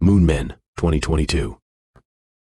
Moon Men, 2022.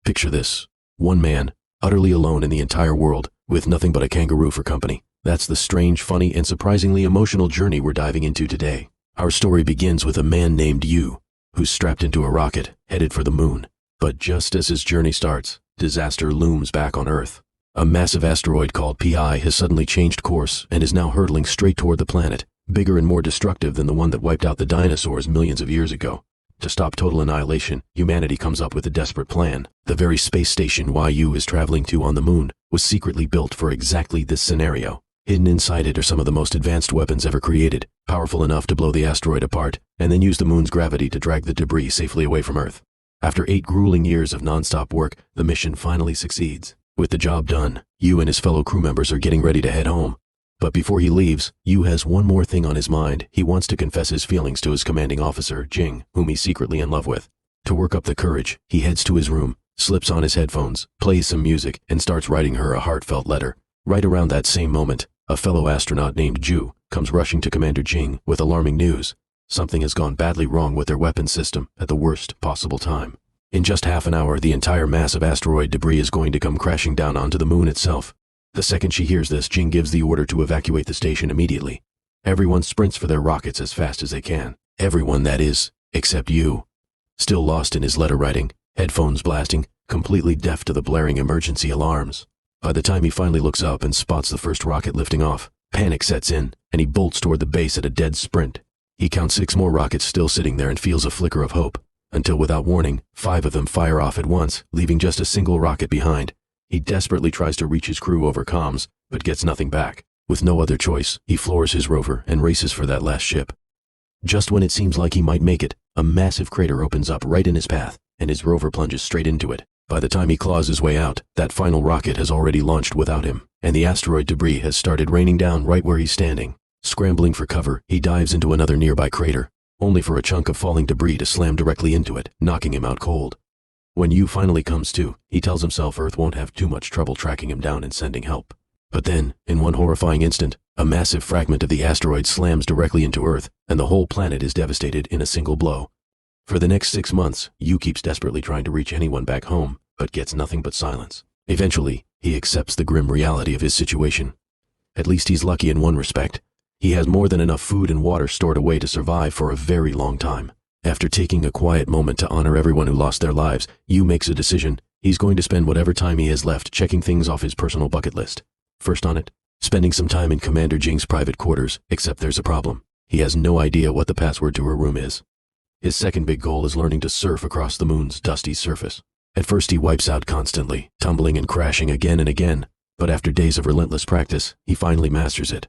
Picture this. One man, utterly alone in the entire world, with nothing but a kangaroo for company. That's the strange, funny, and surprisingly emotional journey we're diving into today. Our story begins with a man named Yu, who's strapped into a rocket, headed for the moon. But just as his journey starts, disaster looms back on Earth. A massive asteroid called PI has suddenly changed course and is now hurtling straight toward the planet, bigger and more destructive than the one that wiped out the dinosaurs millions of years ago. To stop total annihilation, humanity comes up with a desperate plan. The very space station Yu is traveling to on the moon was secretly built for exactly this scenario. Hidden inside it are some of the most advanced weapons ever created, powerful enough to blow the asteroid apart, and then use the moon's gravity to drag the debris safely away from Earth. After 8 grueling years of non-stop work, the mission finally succeeds. With the job done, Yu and his fellow crew members are getting ready to head home. But before he leaves, Yu has one more thing on his mind. He wants to confess his feelings to his commanding officer, Jing, whom he's secretly in love with. To work up the courage, he heads to his room, slips on his headphones, plays some music, and starts writing her a heartfelt letter. Right around that same moment, a fellow astronaut named Ju comes rushing to Commander Jing with alarming news. Something has gone badly wrong with their weapons system at the worst possible time. In just half an hour, the entire mass of asteroid debris is going to come crashing down onto the moon itself. The second she hears this, Jing gives the order to evacuate the station immediately. Everyone sprints for their rockets as fast as they can. Everyone, that is, except Yu. Still lost in his letter writing, headphones blasting, completely deaf to the blaring emergency alarms. By the time he finally looks up and spots the first rocket lifting off, panic sets in, and he bolts toward the base at a dead sprint. He counts 6 more rockets still sitting there and feels a flicker of hope, until without warning, 5 of them fire off at once, leaving just a single rocket behind. He desperately tries to reach his crew over comms, but gets nothing back. With no other choice, he floors his rover and races for that last ship. Just when it seems like he might make it, a massive crater opens up right in his path, and his rover plunges straight into it. By the time he claws his way out, that final rocket has already launched without him, and the asteroid debris has started raining down right where he's standing. Scrambling for cover, he dives into another nearby crater, only for a chunk of falling debris to slam directly into it, knocking him out cold. When Yu finally comes to, he tells himself Earth won't have too much trouble tracking him down and sending help. But then, in one horrifying instant, a massive fragment of the asteroid slams directly into Earth, and the whole planet is devastated in a single blow. For the next 6 months, Yu keeps desperately trying to reach anyone back home, but gets nothing but silence. Eventually, he accepts the grim reality of his situation. At least he's lucky in one respect. He has more than enough food and water stored away to survive for a very long time. After taking a quiet moment to honor everyone who lost their lives, Yu makes a decision. He's going to spend whatever time he has left checking things off his personal bucket list. First on it, spending some time in Commander Jing's private quarters, except there's a problem. He has no idea what the password to her room is. His second big goal is learning to surf across the moon's dusty surface. At first he wipes out constantly, tumbling and crashing again and again, but after days of relentless practice, he finally masters it.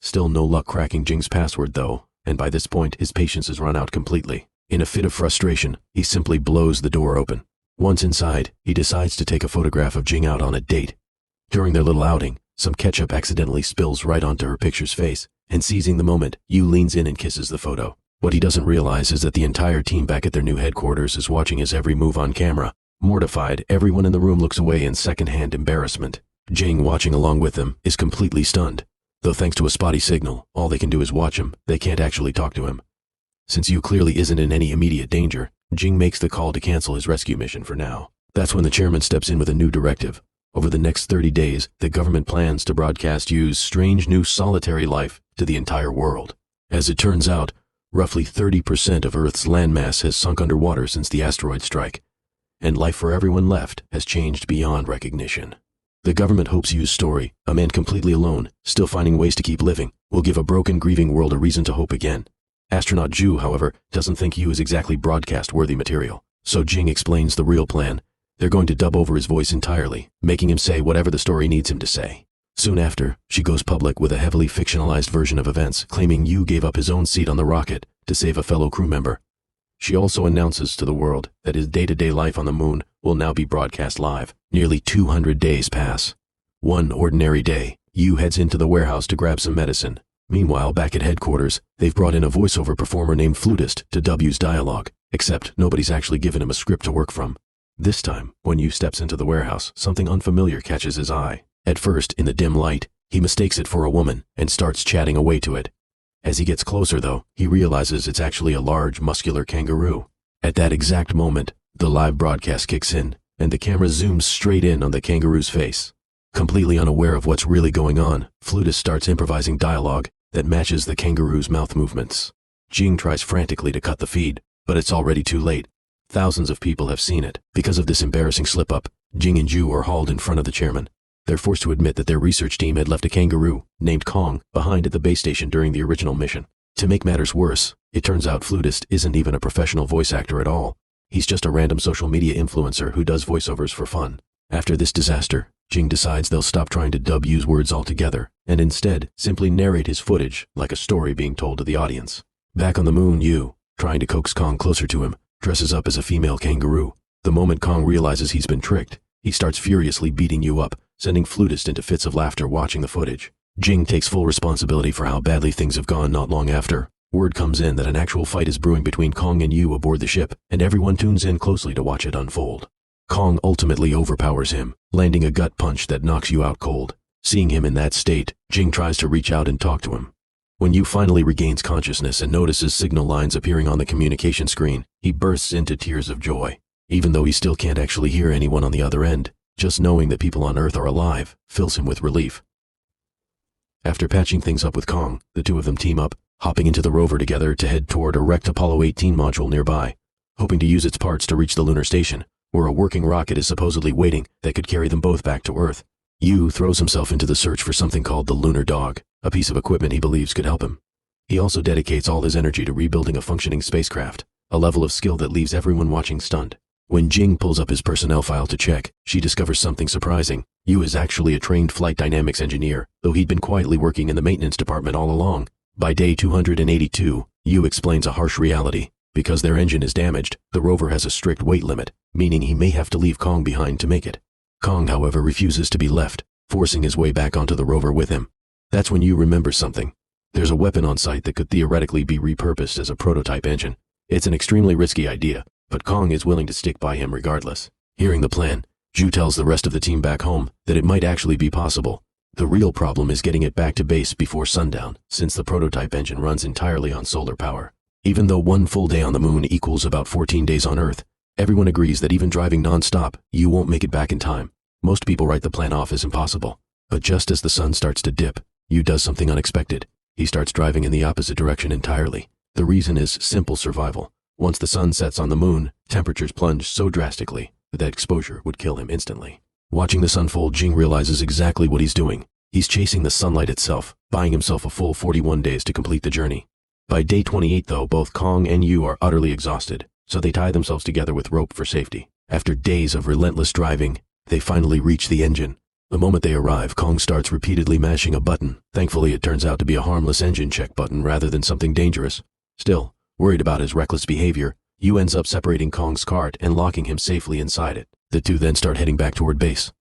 Still no luck cracking Jing's password though, and by this point his patience has run out completely. In a fit of frustration, he simply blows the door open. Once inside, he decides to take a photograph of Jing out on a date. During their little outing, some ketchup accidentally spills right onto her picture's face, and seizing the moment, Yu leans in and kisses the photo. What he doesn't realize is that the entire team back at their new headquarters is watching his every move on camera. Mortified, everyone in the room looks away in secondhand embarrassment. Jing, watching along with them, is completely stunned. Though thanks to a spotty signal, all they can do is watch him. They can't actually talk to him. Since Yu clearly isn't in any immediate danger, Jing makes the call to cancel his rescue mission for now. That's when the chairman steps in with a new directive. Over the next 30 days, the government plans to broadcast Yu's strange new solitary life to the entire world. As it turns out, roughly 30% of Earth's landmass has sunk underwater since the asteroid strike, and life for everyone left has changed beyond recognition. The government hopes Yu's story, a man completely alone, still finding ways to keep living, will give a broken, grieving world a reason to hope again. Astronaut Ju, however, doesn't think Yu is exactly broadcast-worthy material, so Jing explains the real plan. They're going to dub over his voice entirely, making him say whatever the story needs him to say. Soon after, she goes public with a heavily fictionalized version of events, claiming Yu gave up his own seat on the rocket to save a fellow crew member. She also announces to the world that his day-to-day life on the moon will now be broadcast live. Nearly 200 days pass. One ordinary day, Yu heads into the warehouse to grab some medicine. Meanwhile, back at headquarters, they've brought in a voiceover performer named Flutist to dub Yu's dialogue, except nobody's actually given him a script to work from. This time, when Yu steps into the warehouse, something unfamiliar catches his eye. At first, in the dim light, he mistakes it for a woman and starts chatting away to it. As he gets closer, though, he realizes it's actually a large, muscular kangaroo. At that exact moment, the live broadcast kicks in, and the camera zooms straight in on the kangaroo's face. Completely unaware of what's really going on, Flutist starts improvising dialogue that matches the kangaroo's mouth movements. Jing tries frantically to cut the feed, but it's already too late. Thousands of people have seen it. Because of this embarrassing slip-up, Jing and Ju are hauled in front of the chairman. They're forced to admit that their research team had left a kangaroo, named Kong, behind at the base station during the original mission. To make matters worse, it turns out Flutist isn't even a professional voice actor at all. He's just a random social media influencer who does voiceovers for fun. After this disaster, Jing decides they'll stop trying to use words altogether, and instead simply narrate his footage like a story being told to the audience. Back on the moon, Yu, trying to coax Kong closer to him, dresses up as a female kangaroo. The moment Kong realizes he's been tricked, he starts furiously beating Yu up, sending Flutist into fits of laughter watching the footage. Jing takes full responsibility for how badly things have gone not long after. Word comes in that an actual fight is brewing between Kong and Yu aboard the ship, and everyone tunes in closely to watch it unfold. Kong ultimately overpowers him, landing a gut punch that knocks Yu out cold. Seeing him in that state, Jing tries to reach out and talk to him. When Yu finally regains consciousness and notices signal lines appearing on the communication screen, he bursts into tears of joy. Even though he still can't actually hear anyone on the other end, just knowing that people on Earth are alive fills him with relief. After patching things up with Kong, the two of them team up, hopping into the rover together to head toward a wrecked Apollo 18 module nearby, hoping to use its parts to reach the lunar station, where a working rocket is supposedly waiting that could carry them both back to Earth. Yu throws himself into the search for something called the lunar dog, a piece of equipment he believes could help him. He also dedicates all his energy to rebuilding a functioning spacecraft, a level of skill that leaves everyone watching stunned. When Jing pulls up his personnel file to check, she discovers something surprising. Yu is actually a trained flight dynamics engineer, though he'd been quietly working in the maintenance department all along. By day 282, Yu explains a harsh reality. Because their engine is damaged, the rover has a strict weight limit, meaning he may have to leave Kong behind to make it. Kong, however, refuses to be left, forcing his way back onto the rover with him. That's when Yu remembers something. There's a weapon on site that could theoretically be repurposed as a prototype engine. It's an extremely risky idea, but Kong is willing to stick by him regardless. Hearing the plan, Ju tells the rest of the team back home that it might actually be possible. The real problem is getting it back to base before sundown, since the prototype engine runs entirely on solar power. Even though one full day on the moon equals about 14 days on Earth, everyone agrees that even driving non-stop, Yu won't make it back in time. Most people write the plan off as impossible. But just as the sun starts to dip, Yu does something unexpected. He starts driving in the opposite direction entirely. The reason is simple survival. Once the sun sets on the moon, temperatures plunge so drastically that exposure would kill him instantly. Watching this unfold, Jing realizes exactly what he's doing. He's chasing the sunlight itself, buying himself a full 41 days to complete the journey. By day 28, though, both Kong and Yu are utterly exhausted, so they tie themselves together with rope for safety. After days of relentless driving, they finally reach the engine. The moment they arrive, Kong starts repeatedly mashing a button. Thankfully, it turns out to be a harmless engine check button rather than something dangerous. Still, worried about his reckless behavior, Yu ends up separating Kong's cart and locking him safely inside it. The two then start heading back toward base.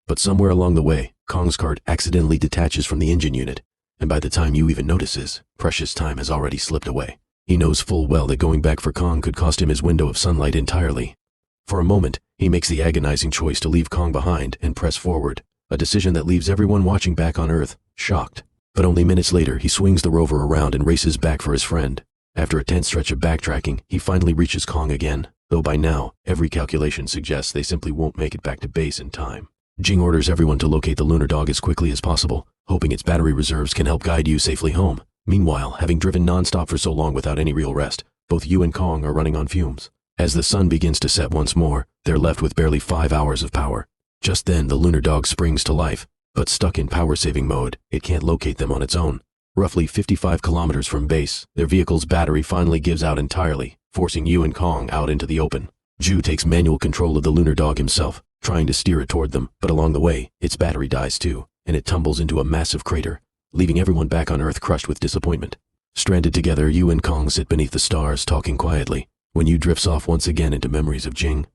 But somewhere along the way, Kong's cart accidentally detaches from the engine unit, and by the time Yu even notices, precious time has already slipped away. He knows full well that going back for Kong could cost him his window of sunlight entirely. For a moment, he makes the agonizing choice to leave Kong behind and press forward, a decision that leaves everyone watching back on Earth shocked. But only minutes later, he swings the rover around and races back for his friend. After a tense stretch of backtracking, he finally reaches Kong again, though by now, every calculation suggests they simply won't make it back to base in time. Jing orders everyone to locate the lunar dog as quickly as possible, hoping its battery reserves can help guide Yu safely home. Meanwhile, having driven non-stop for so long without any real rest, both Yu and Kong are running on fumes. As the sun begins to set once more, they're left with barely 5 hours of power. Just then, the lunar dog springs to life, but stuck in power-saving mode, it can't locate them on its own. Roughly 55 kilometers from base, their vehicle's battery finally gives out entirely, forcing Yu and Kong out into the open. Ju takes manual control of the lunar dog himself, trying to steer it toward them, but along the way, its battery dies too, and it tumbles into a massive crater, leaving everyone back on Earth crushed with disappointment. Stranded together, Yu and Kong sit beneath the stars, talking quietly, when Yu drifts off once again into memories of Jing.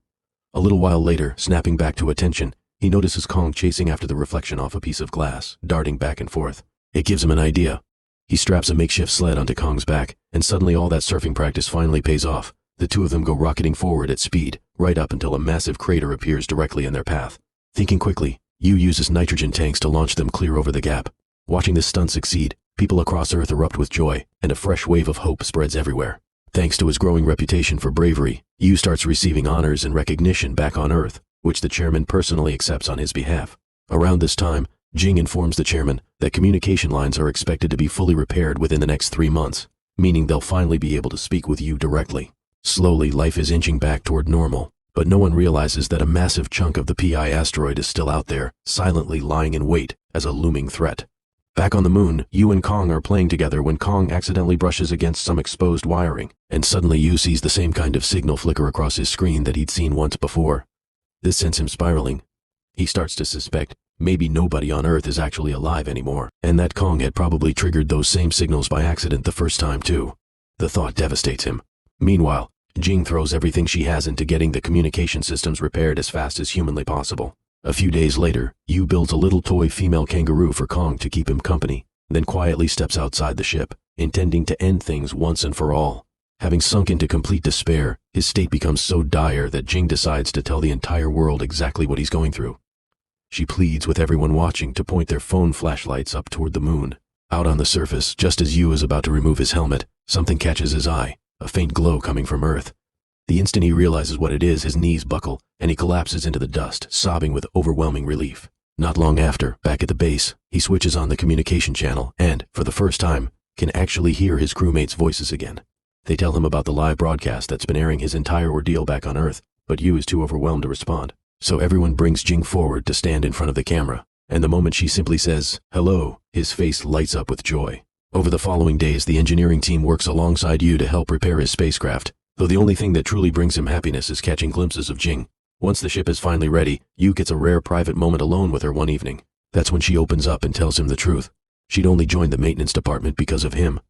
A little while later, snapping back to attention, he notices Kong chasing after the reflection off a piece of glass, darting back and forth. It gives him an idea. He straps a makeshift sled onto Kong's back, and suddenly all that surfing practice finally pays off. The two of them go rocketing forward at speed, right up until a massive crater appears directly in their path. Thinking quickly, Yu uses nitrogen tanks to launch them clear over the gap. Watching this stunt succeed, people across Earth erupt with joy, and a fresh wave of hope spreads everywhere. Thanks to his growing reputation for bravery, Yu starts receiving honors and recognition back on Earth, which the chairman personally accepts on his behalf. Around this time, Jing informs the chairman that communication lines are expected to be fully repaired within the next 3 months, meaning they'll finally be able to speak with Yu directly. Slowly, life is inching back toward normal, but no one realizes that a massive chunk of the PI asteroid is still out there, silently lying in wait as a looming threat. Back on the moon, Yu and Kong are playing together when Kong accidentally brushes against some exposed wiring, and suddenly Yu sees the same kind of signal flicker across his screen that he'd seen once before. This sends him spiraling. He starts to suspect maybe nobody on Earth is actually alive anymore, and that Kong had probably triggered those same signals by accident the first time too. The thought devastates him. Meanwhile, Jing throws everything she has into getting the communication systems repaired as fast as humanly possible. A few days later, Yu builds a little toy female kangaroo for Kong to keep him company, then quietly steps outside the ship, intending to end things once and for all. Having sunk into complete despair, his state becomes so dire that Jing decides to tell the entire world exactly what he's going through. She pleads with everyone watching to point their phone flashlights up toward the moon. Out on the surface, just as Yu is about to remove his helmet, something catches his eye, a faint glow coming from Earth. The instant he realizes what it is, his knees buckle, and he collapses into the dust, sobbing with overwhelming relief. Not long after, back at the base, he switches on the communication channel and, for the first time, can actually hear his crewmates' voices again. They tell him about the live broadcast that's been airing his entire ordeal back on Earth, but Yu is too overwhelmed to respond. So everyone brings Jing forward to stand in front of the camera, and the moment she simply says, "Hello," his face lights up with joy. Over the following days, the engineering team works alongside Yu to help repair his spacecraft, though the only thing that truly brings him happiness is catching glimpses of Jing. Once the ship is finally ready, Yu gets a rare private moment alone with her one evening. That's when she opens up and tells him the truth. She'd only joined the maintenance department because of him.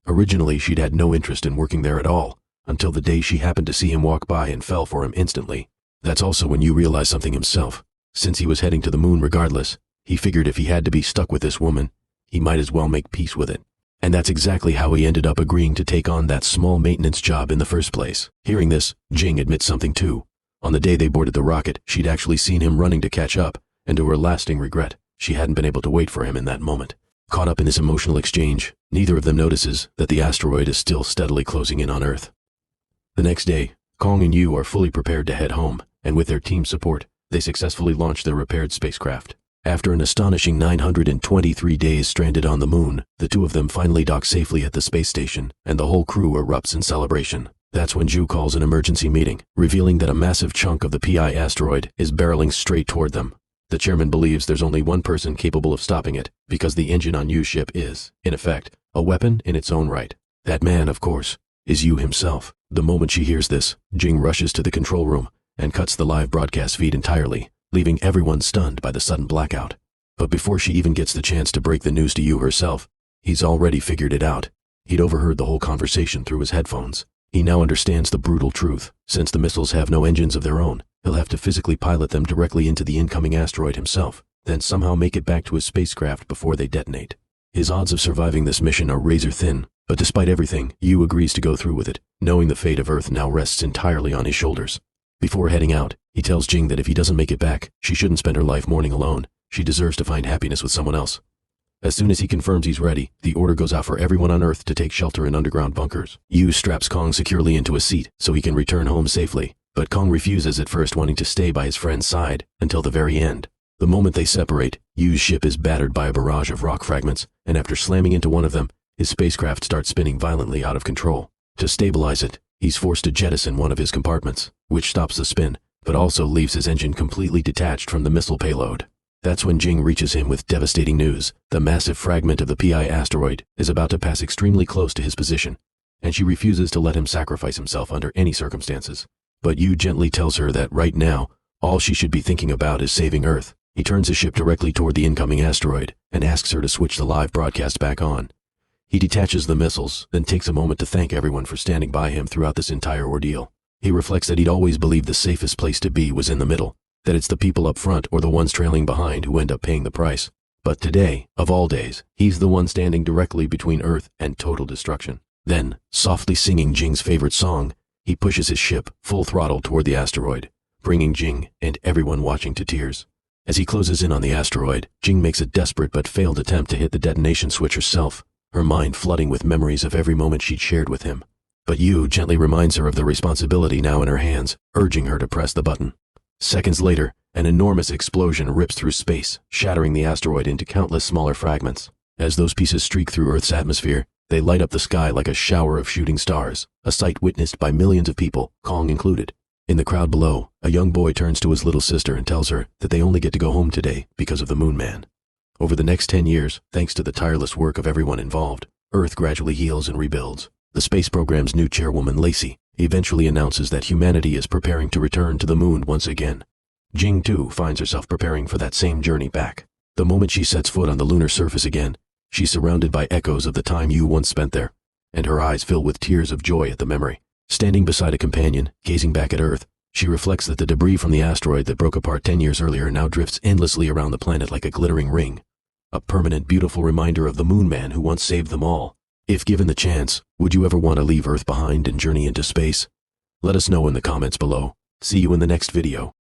Originally, she'd had no interest in working there at all, until the day she happened to see him walk by and fell for him instantly. That's also when Yu realized something himself. Since he was heading to the moon regardless, he figured if he had to be stuck with this woman, he might as well make peace with it. And that's exactly how he ended up agreeing to take on that small maintenance job in the first place. Hearing this, Jing admits something too. On the day they boarded the rocket, she'd actually seen him running to catch up, and to her lasting regret, she hadn't been able to wait for him in that moment. Caught up in this emotional exchange, neither of them notices that the asteroid is still steadily closing in on Earth. The next day, Kong and Yu are fully prepared to head home, and with their team's support, they successfully launch their repaired spacecraft. After an astonishing 923 days stranded on the moon, the two of them finally dock safely at the space station, and the whole crew erupts in celebration. That's when Ju calls an emergency meeting, revealing that a massive chunk of the PI asteroid is barreling straight toward them. The chairman believes there's only one person capable of stopping it, because the engine on Yu's ship is, in effect, a weapon in its own right. That man, of course, is Yu himself. The moment she hears this, Jing rushes to the control room and cuts the live broadcast feed entirely, leaving everyone stunned by the sudden blackout. But before she even gets the chance to break the news to Yu herself, he's already figured it out. He'd overheard the whole conversation through his headphones. He now understands the brutal truth. Since the missiles have no engines of their own, he'll have to physically pilot them directly into the incoming asteroid himself, then somehow make it back to his spacecraft before they detonate. His odds of surviving this mission are razor thin, but despite everything, Yu agrees to go through with it, knowing the fate of Earth now rests entirely on his shoulders. Before heading out, he tells Jing that if he doesn't make it back, she shouldn't spend her life mourning alone. She deserves to find happiness with someone else. As soon as he confirms he's ready, the order goes out for everyone on Earth to take shelter in underground bunkers. Yu straps Kong securely into a seat so he can return home safely, but Kong refuses at first, wanting to stay by his friend's side until the very end. The moment they separate, Yu's ship is battered by a barrage of rock fragments, and after slamming into one of them, his spacecraft starts spinning violently out of control. To stabilize it, he's forced to jettison one of his compartments, which stops the spin, but also leaves his engine completely detached from the missile payload. That's when Jing reaches him with devastating news. The massive fragment of the PI asteroid is about to pass extremely close to his position, and she refuses to let him sacrifice himself under any circumstances. But Yu gently tells her that right now, all she should be thinking about is saving Earth. He turns his ship directly toward the incoming asteroid and asks her to switch the live broadcast back on. He detaches the missiles, then takes a moment to thank everyone for standing by him throughout this entire ordeal. He reflects that he'd always believed the safest place to be was in the middle, that it's the people up front or the ones trailing behind who end up paying the price. But today, of all days, he's the one standing directly between Earth and total destruction. Then, softly singing Jing's favorite song, he pushes his ship full throttle toward the asteroid, bringing Jing and everyone watching to tears. As he closes in on the asteroid, Jing makes a desperate but failed attempt to hit the detonation switch herself, her mind flooding with memories of every moment she'd shared with him. But Yu gently reminds her of the responsibility now in her hands, urging her to press the button. Seconds later, an enormous explosion rips through space, shattering the asteroid into countless smaller fragments. As those pieces streak through Earth's atmosphere, they light up the sky like a shower of shooting stars, a sight witnessed by millions of people, Kong included. In the crowd below, a young boy turns to his little sister and tells her that they only get to go home today because of the Moon Man. Over the next 10 years, thanks to the tireless work of everyone involved, Earth gradually heals and rebuilds. The space program's new chairwoman, Lacey, eventually announces that humanity is preparing to return to the moon once again. Jing, too, finds herself preparing for that same journey back. The moment she sets foot on the lunar surface again, she's surrounded by echoes of the time Yu once spent there, and her eyes fill with tears of joy at the memory. Standing beside a companion, gazing back at Earth, she reflects that the debris from the asteroid that broke apart 10 years earlier now drifts endlessly around the planet like a glittering ring. A permanent, beautiful reminder of the Moon Man who once saved them all. If given the chance, would you ever want to leave Earth behind and journey into space? Let us know in the comments below. See you in the next video.